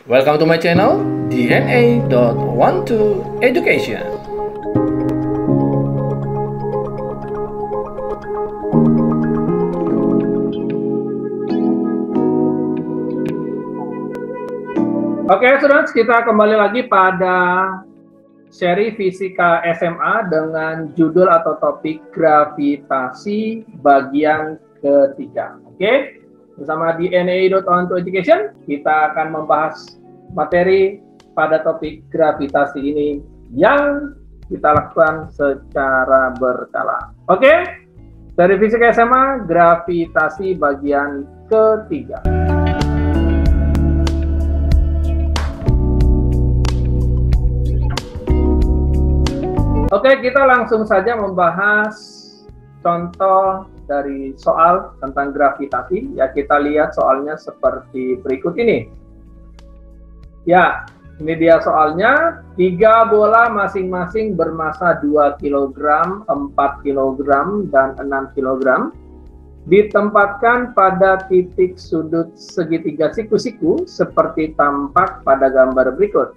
Welcome to my channel, DNA.12 Education. Oke, students, kita kembali lagi pada seri Fisika SMA dengan judul atau topik gravitasi bagian ketiga. Oke, bersama DNA.12 Education, kita akan membahas materi pada topik gravitasi ini yang kita lakukan secara berkala. Oke, dari Fisika SMA, gravitasi bagian ketiga. Oke, kita langsung saja membahas contoh dari soal tentang gravitasi. Ya, kita lihat soalnya seperti berikut ini. Ya, ini dia soalnya. 3 bola masing-masing bermasa 2 kg, 4 kg, dan 6 kg ditempatkan pada titik sudut segitiga siku-siku seperti tampak pada gambar berikut.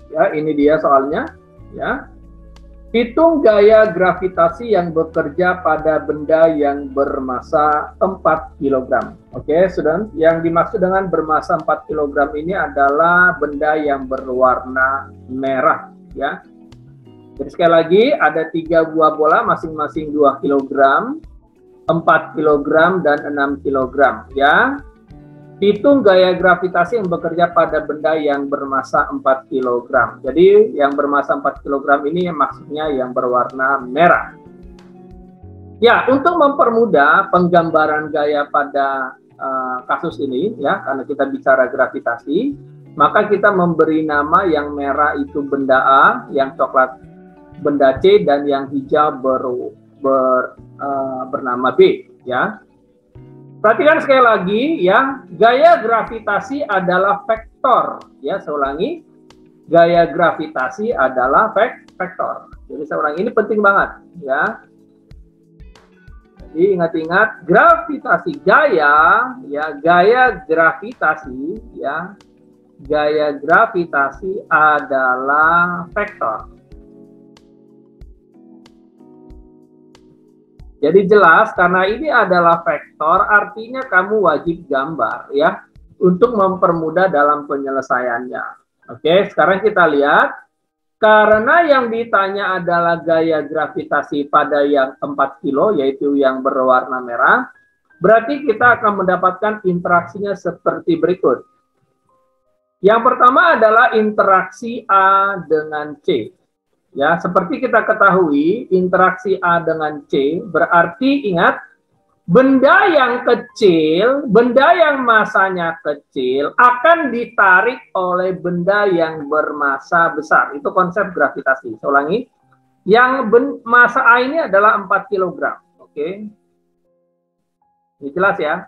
Ya, ini dia soalnya. Ya, hitung gaya gravitasi yang bekerja pada benda yang bermasa 4 kg. Oke, student, yang dimaksud dengan bermasa 4 kg ini adalah benda yang berwarna merah. Ya, jadi sekali lagi ada 3 buah bola masing-masing 2 kg, 4 kg, dan 6 kg. Ya, hitung gaya gravitasi yang bekerja pada benda yang bermasa 4 kg. Jadi yang bermasa 4 kg ini maksudnya yang berwarna merah. Ya, untuk mempermudah penggambaran gaya pada kasus ini, ya, karena kita bicara gravitasi, maka kita memberi nama yang merah itu benda A, yang coklat benda C, dan yang hijau bernama B. Ya. Perhatikan sekali lagi, ya, gaya gravitasi adalah vektor. Ya, saya ulangi, gaya gravitasi adalah vektor. Jadi saya ulangi, ini penting banget, ya. Jadi ingat-ingat, gravitasi gaya, ya, gaya gravitasi, ya, gaya gravitasi adalah vektor. Jadi jelas, karena ini adalah vektor, artinya kamu wajib gambar, ya, untuk mempermudah dalam penyelesaiannya. Oke, sekarang kita lihat, karena yang ditanya adalah gaya gravitasi pada yang 4 kilo, yaitu yang berwarna merah, berarti kita akan mendapatkan interaksinya seperti berikut. Yang pertama adalah interaksi A dengan C. Ya, seperti kita ketahui, interaksi A dengan C berarti, ingat, benda yang kecil, benda yang masanya kecil akan ditarik oleh benda yang bermasa besar. Itu konsep gravitasi. Saya ulangi, yang masa A ini adalah 4 kg. Oke. Ini jelas ya.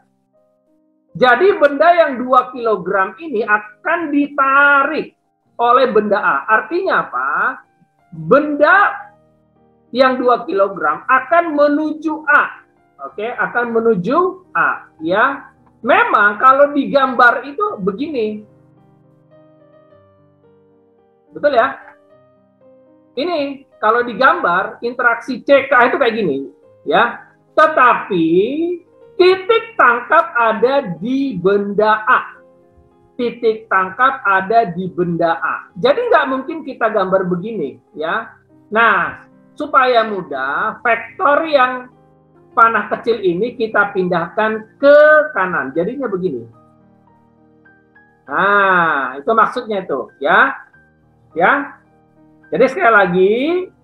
Jadi benda yang 2 kg ini akan ditarik oleh benda A. Artinya apa? Benda yang 2 kg akan menuju A. Oke, akan menuju A. Ya, memang kalau digambar itu begini. Betul ya? Ini kalau digambar interaksi CK itu kayak gini. Ya, tetapi titik tangkap ada di benda A. Titik tangkap ada di benda A. Jadi nggak mungkin kita gambar begini, ya. Nah, supaya mudah, vektor yang panah kecil ini kita pindahkan ke kanan. Jadinya begini. Nah, itu maksudnya itu, ya. Ya. Jadi sekali lagi,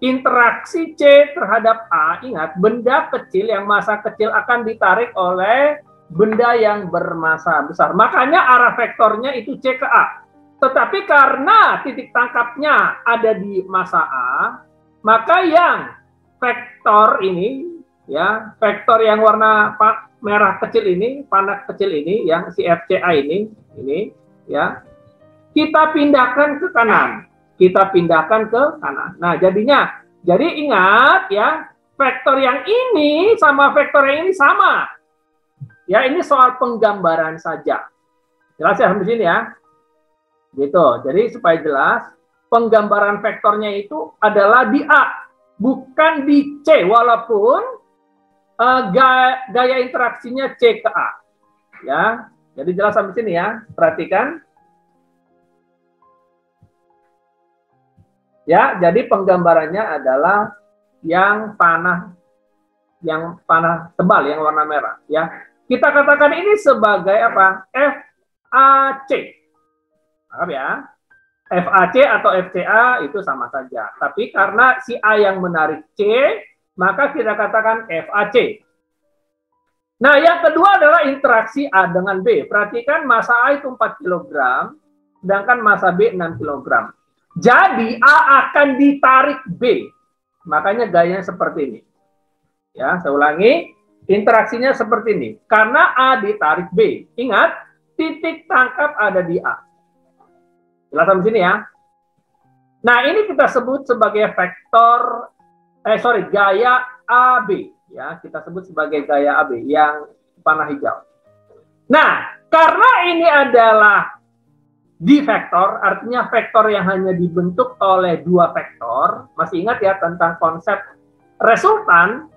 interaksi C terhadap A, ingat, benda kecil yang masa kecil akan ditarik oleh benda yang bermasa besar. Makanya arah vektornya itu C ke A. Tetapi karena titik tangkapnya ada di masa A, maka yang vektor ini, ya, vektor yang warna merah kecil ini, panah kecil ini, yang si FCA ini, ya, kita pindahkan ke kanan. Kita pindahkan ke kanan. Nah, jadinya, jadi ingat, ya, vektor yang ini sama vektor yang ini sama. Ya, ini soal penggambaran saja. Jelas ya sampai sini ya. Gitu. Jadi supaya jelas, penggambaran vektornya itu adalah di A, bukan di C, walaupun gaya interaksinya C ke A. Ya, jadi jelas sampai sini ya. Perhatikan. Ya, jadi penggambarannya adalah yang panah tebal, yang warna merah. Ya, kita katakan ini sebagai apa? FAC. Paham ya? FAC atau FCA itu sama saja. Tapi karena si A yang menarik C, maka kita katakan FAC. Nah, yang kedua adalah interaksi A dengan B. Perhatikan massa A itu 4 kg, sedangkan massa B 6 kg. Jadi A akan ditarik B. Makanya gayanya seperti ini. Ya, saya ulangi, interaksinya seperti ini. Karena A ditarik B. Ingat, titik tangkap ada di A. Jelas sampai sini ya. Nah, ini kita sebut sebagai gaya AB. Ya, kita sebut sebagai gaya AB yang panah hijau. Nah, karena ini adalah di vektor, artinya vektor yang hanya dibentuk oleh dua vektor. Masih ingat ya tentang konsep resultan?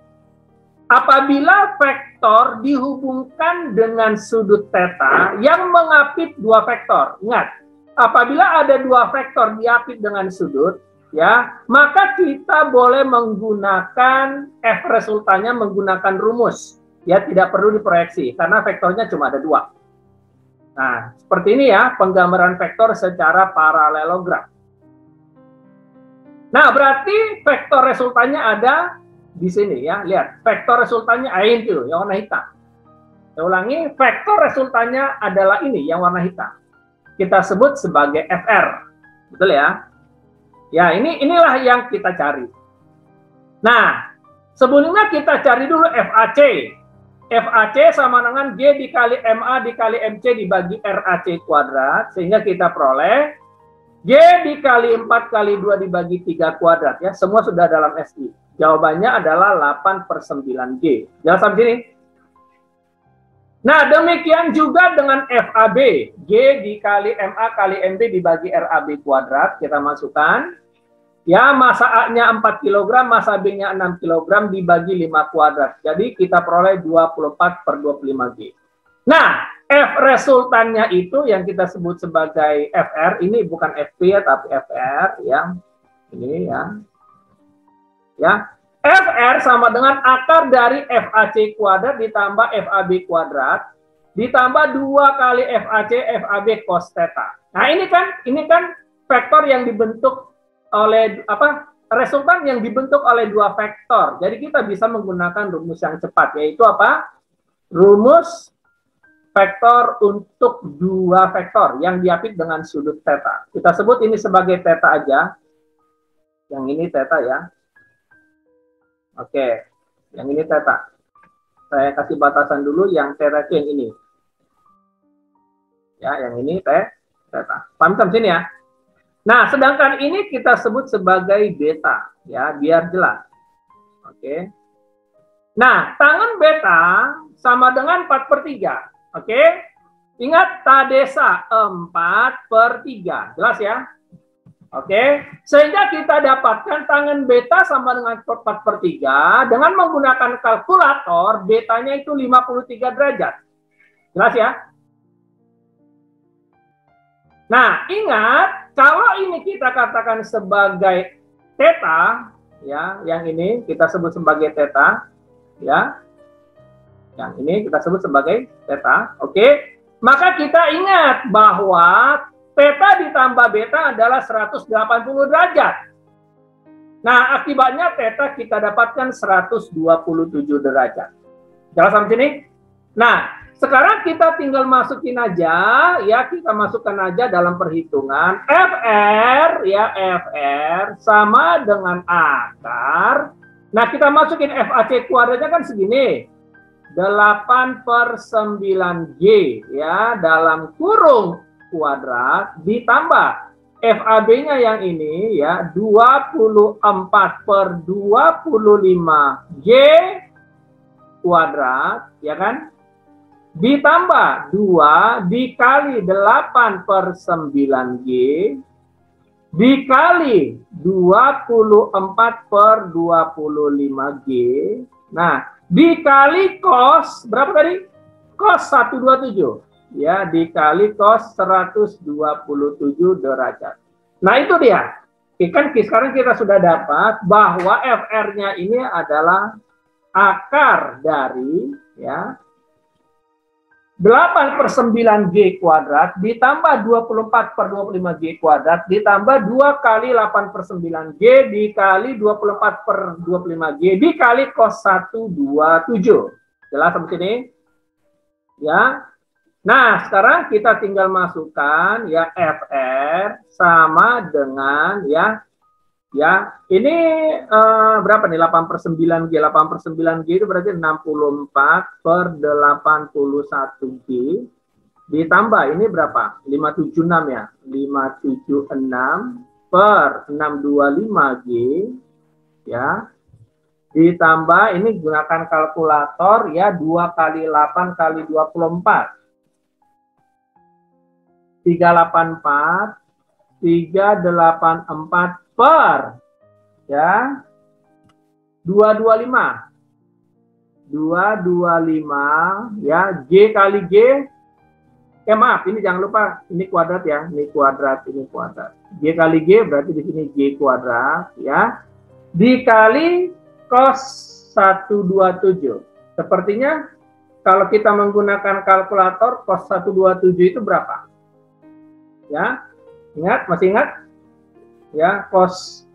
Apabila vektor dihubungkan dengan sudut theta yang mengapit dua vektor. Ingat, apabila ada dua vektor diapit dengan sudut, ya, maka kita boleh menggunakan F resultannya menggunakan rumus. Ya, tidak perlu diproyeksi karena vektornya cuma ada dua. Nah, seperti ini ya penggambaran vektor secara paralelogram. Nah, berarti vektor resultannya ada di sini ya. Lihat, vektor resultannya ini tuh, yang warna hitam. Saya ulangi, vektor resultannya adalah ini yang warna hitam. Kita sebut sebagai FR. Betul ya? Ya, inilah yang kita cari. Nah, sebelumnya kita cari dulu FAC. FAC sama dengan G dikali MA dikali MC dibagi RAC kuadrat, sehingga kita peroleh G dikali 4 kali 2 dibagi 3 kuadrat. Ya, semua sudah dalam SI. Jawabannya adalah 8/9G. Jelas sampai sini? Nah, demikian juga dengan FAB. G dikali MA kali MB dibagi RAB kuadrat. Kita masukkan. Ya, massa A-nya 4 kg, massa B-nya 6 kg dibagi 5 kuadrat. Jadi kita peroleh 24/25G. Nah, F resultannya itu yang kita sebut sebagai FR. Ini bukan FP ya, tapi FR ya. Ini ya. Ya. FR sama dengan akar dari FAC kuadrat ditambah FAB kuadrat ditambah 2 kali FAC FAB cos theta. Nah, ini kan vektor yang dibentuk oleh resultan yang dibentuk oleh dua vektor. Jadi kita bisa menggunakan rumus yang cepat, yaitu apa? Rumus vektor untuk dua vektor yang diapit dengan sudut theta. Kita sebut ini sebagai theta aja. Yang ini theta ya. Oke, yang ini theta. Saya kasih batasan dulu, yang theta itu yang ini. Ya, yang ini theta. Paham sampai sini ya? Nah, sedangkan ini kita sebut sebagai beta, ya, biar jelas. Oke. Nah, tangen beta sama dengan 4/3. Oke. Ingat, tadesa 4/3. Jelas ya? Oke. Sehingga kita dapatkan tangen beta sama dengan 4/3 dengan menggunakan kalkulator, betanya itu 53 derajat. Jelas ya? Nah, ingat, kalau ini kita katakan sebagai theta, ya, yang ini kita sebut sebagai theta, ya, yang ini kita sebut sebagai theta, oke? Maka kita ingat bahwa theta ditambah beta adalah 180 derajat. Nah, akibatnya theta kita dapatkan 127 derajat. Jelas sampai sini? Nah, sekarang kita tinggal masukin aja, ya, kita masukkan aja dalam perhitungan FR, ya, FR sama dengan akar. Nah, kita masukin FAC kuadratnya kan segini, 8/9G, ya, dalam kurung kuadrat, ditambah FAB-nya yang ini, ya, 24/25G kuadrat, ya kan? ditambah 2 dikali 8 per 9G dikali 24 per 25G. Nah, dikali cos, berapa tadi? Cos 127. Ya, dikali cos 127 derajat. Nah, itu dia. Kan sekarang kita sudah dapat bahwa FR-nya ini adalah akar dari ya 8 per 9G kuadrat ditambah 24 per 25G kuadrat ditambah 2 kali 8 per 9G dikali 24 per 25G dikali cos 127. Jelas sampai sini? Ya. Nah, sekarang kita tinggal masukkan ya FR sama dengan ya ini berapa nih 8 per 9G? 8 per 9G itu berarti 64 per 81G ditambah ini berapa? 576 ya, 576 per 625G ya ditambah ini gunakan kalkulator ya 2 kali 8 kali 24 384 384 per ya 225 ya G kali G maaf ini jangan lupa ini kuadrat ya ini kuadrat G kali G berarti di sini G kuadrat ya dikali cos 127. Sepertinya kalau kita menggunakan kalkulator cos 127 itu berapa ya? Ingat, masih ingat? Ya, cos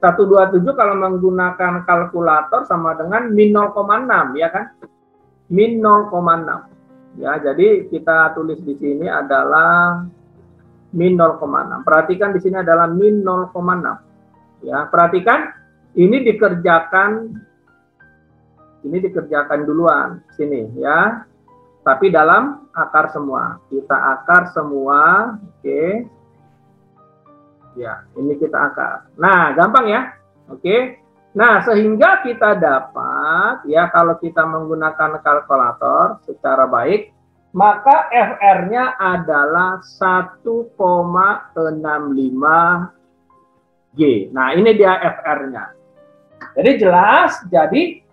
127 kalau menggunakan kalkulator sama dengan min 0,6 ya kan? Min 0,6. Ya, jadi kita tulis di sini adalah min 0,6. Perhatikan di sini adalah min 0,6. Ya, perhatikan ini dikerjakan duluan sini ya. Tapi dalam akar semua. Kita akar semua, oke. Ya, ini kita akar. Nah, gampang ya. Oke. Nah, sehingga kita dapat ya kalau kita menggunakan kalkulator secara baik, maka FR-nya adalah 1,65G. Nah, ini dia FR-nya. Jadi jelas, jadi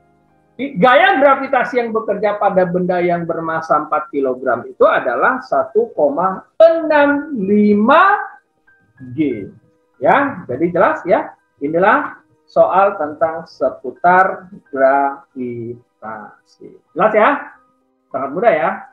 gaya gravitasi yang bekerja pada benda yang bermassa 4 kg itu adalah 1,65G. Ya, jadi jelas ya. Inilah soal tentang seputar gravitasi. Jelas ya? Sangat mudah ya.